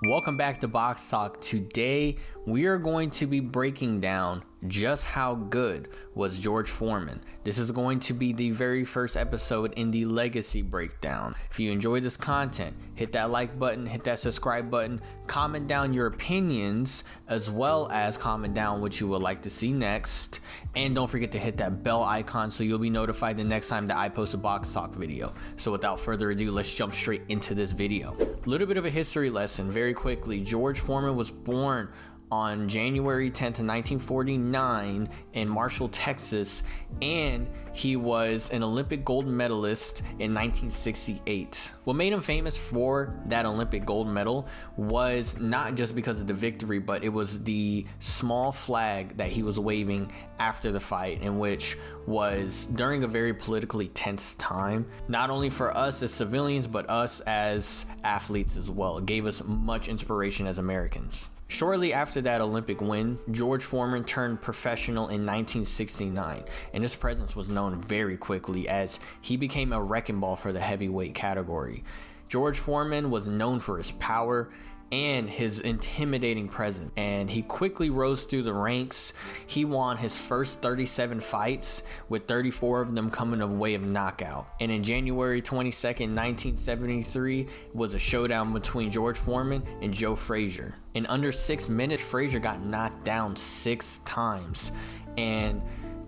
Welcome back to Box Talk. Today we are going to be breaking down just how good was George Foreman. This is going to be the very first episode in the legacy breakdown. If you enjoy this content, hit that like button, hit that subscribe button, comment down your opinions, as well as comment down what you would like to see next. And don't forget to hit that bell icon so you'll be notified the next time that I post a Box Talk video. So without further ado, let's jump straight into this video. A little bit of a history lesson very quickly. George Foreman was born on January 10th, 1949 in Marshall, Texas, and he was an Olympic gold medalist in 1968. What made him famous for that Olympic gold medal was not just because of the victory, but it was the small flag that he was waving after the fight, in which was during a very politically tense time, not only for us as civilians, but us as athletes as well. It gave us much inspiration as Americans. Shortly after that Olympic win, George Foreman turned professional in 1969, and his presence was known very quickly as he became a wrecking ball for the heavyweight category. George Foreman was known for his power and his intimidating presence, and he quickly rose through the ranks. He won his first 37 fights, with 34 of them coming of way of knockout. And in January 22nd, 1973 was a showdown between George Foreman and Joe Frazier. In under 6 minutes, Frazier got knocked down 6 times, and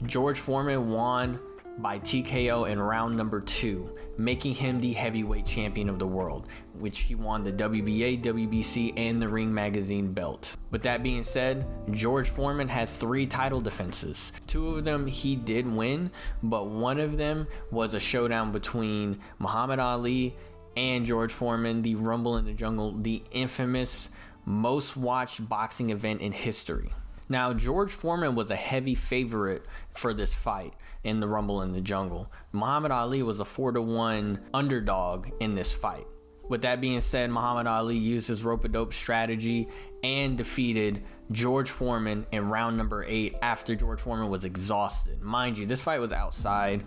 George Foreman won by TKO in round number 2, making him the heavyweight champion of the world, which he won the WBA, WBC, and the Ring Magazine belt. With that being said, George Foreman had 3 title defenses. 2 of them he did win, but one of them was a showdown between Muhammad Ali and George Foreman, the Rumble in the Jungle, the infamous most watched boxing event in history. Now, George Foreman was a heavy favorite for this fight in the Rumble in the Jungle. Muhammad Ali was a 4-1 underdog in this fight. With that being said, Muhammad Ali used his rope-a-dope strategy and defeated George Foreman in round number 8 after George Foreman was exhausted. Mind you, this fight was outside,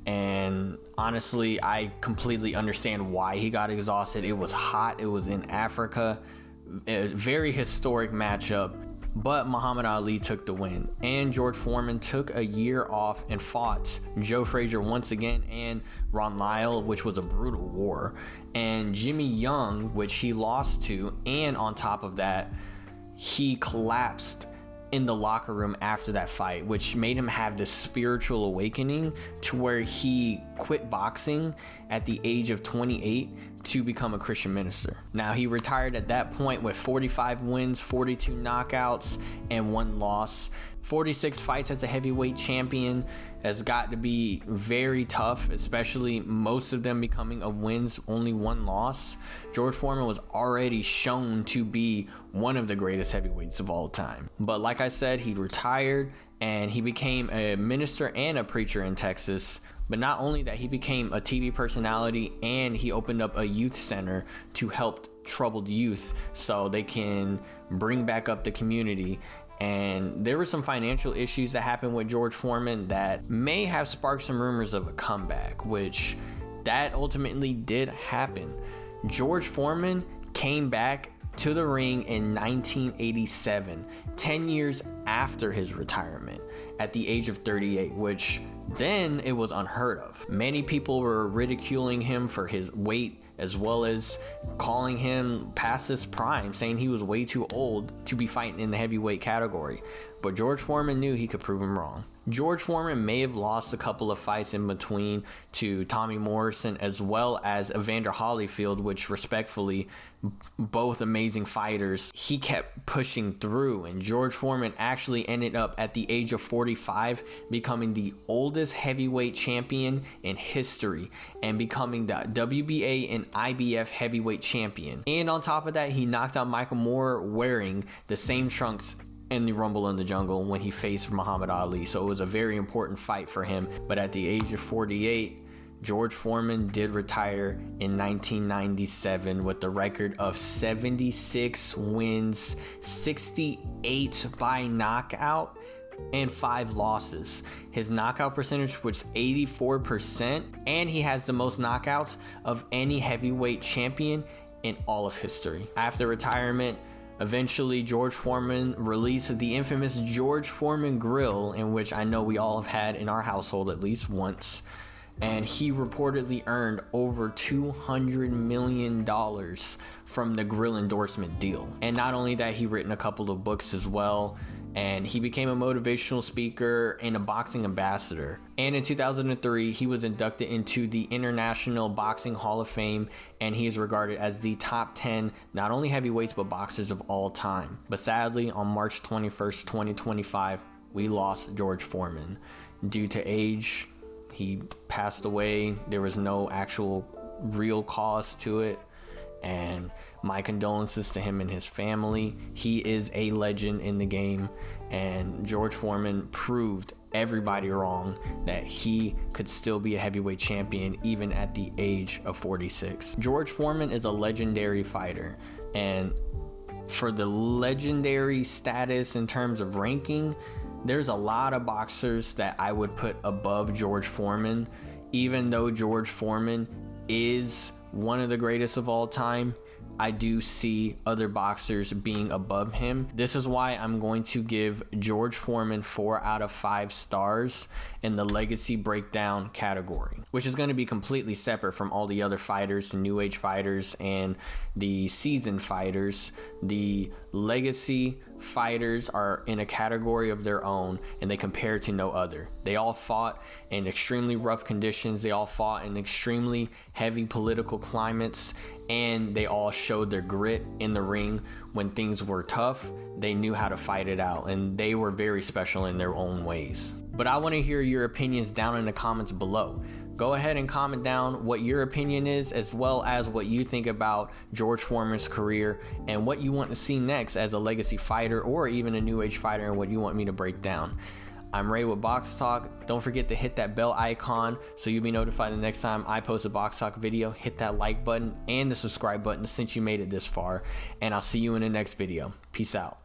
and honestly, I completely understand why he got exhausted. It was hot. It was in Africa. A very historic matchup. But Muhammad Ali took the win, and George Foreman took a year off and fought Joe Frazier once again, and Ron Lyle, which was a brutal war, and Jimmy Young, which he lost to. And on top of that, he collapsed in the locker room after that fight, which made him have this spiritual awakening to where he quit boxing at the age of 28 to become a Christian minister. Now, he retired at that point with 45 wins, 42 knockouts, and 1 loss. 46 fights as a heavyweight champion has got to be very tough, especially most of them becoming of wins, only 1 loss. George Foreman was already shown to be one of the greatest heavyweights of all time. But like I said, he retired and he became a minister and a preacher in Texas. But not only that, he became a TV personality, and he opened up a youth center to help troubled youth so they can bring back up the community. And there were some financial issues that happened with George Foreman that may have sparked some rumors of a comeback, which that ultimately did happen. George Foreman came back to the ring in 1987, 10 years after his retirement, at the age of 38, which then it was unheard of. Many people were ridiculing him for his weight, as well as calling him past his prime, saying he was way too old to be fighting in the heavyweight category. But George Foreman knew he could prove him wrong. George Foreman may have lost a couple of fights in between to Tommy Morrison as well as Evander Holyfield, which respectfully, both amazing fighters. He kept pushing through, and George Foreman actually ended up at the age of 45 becoming the oldest heavyweight champion in history and becoming the WBA and IBF heavyweight champion. And on top of that, he knocked out Michael Moore wearing the same trunks in the Rumble in the Jungle when he faced Muhammad Ali. So it was a very important fight for him. But at the age of 48, George Foreman did retire in 1997 with the record of 76 wins, 68 by knockout, and 5 losses. His knockout percentage was 84%, and he has the most knockouts of any heavyweight champion in all of history. After retirement, eventually George Foreman released the infamous George Foreman grill, in which I know we all have had in our household at least once. And he reportedly earned over $200 million from the grill endorsement deal. And not only that, he written a couple of books as well. And he became a motivational speaker and a boxing ambassador. And in 2003, he was inducted into the International Boxing Hall of Fame, and he is regarded as the top 10 not only heavyweights but boxers of all time. But sadly, on March 21st, 2025, we lost George Foreman due to age. He passed away. There was no actual real cause to it. And my condolences to him and his family. He is a legend in the game, and George Foreman proved everybody wrong that he could still be a heavyweight champion even at the age of 46. George Foreman is a legendary fighter, and for the legendary status in terms of ranking, there's a lot of boxers that I would put above George Foreman. Even though George Foreman is one of the greatest of all time, I do see other boxers being above him. This is why I'm going to give George Foreman 4 out of 5 stars in the legacy breakdown category, which is going to be completely separate from all the other fighters, new age fighters, and the seasoned fighters. The legacy fighters are in a category of their own, and they compare to no other. They all fought in extremely rough conditions. They all fought in extremely heavy political climates, and they all showed their grit in the ring. When things were tough, they knew how to fight it out, and they were very special in their own ways. But I want to hear your opinions down in the comments below. Go ahead and comment down what your opinion is, as well as what you think about George Foreman's career and what you want to see next as a legacy fighter or even a new age fighter, and what you want me to break down. I'm Ray with BoxTalk. Don't forget to hit that bell icon so you'll be notified the next time I post a BoxTalk video. Hit that like button and the subscribe button since you made it this far, and I'll see you in the next video. Peace out.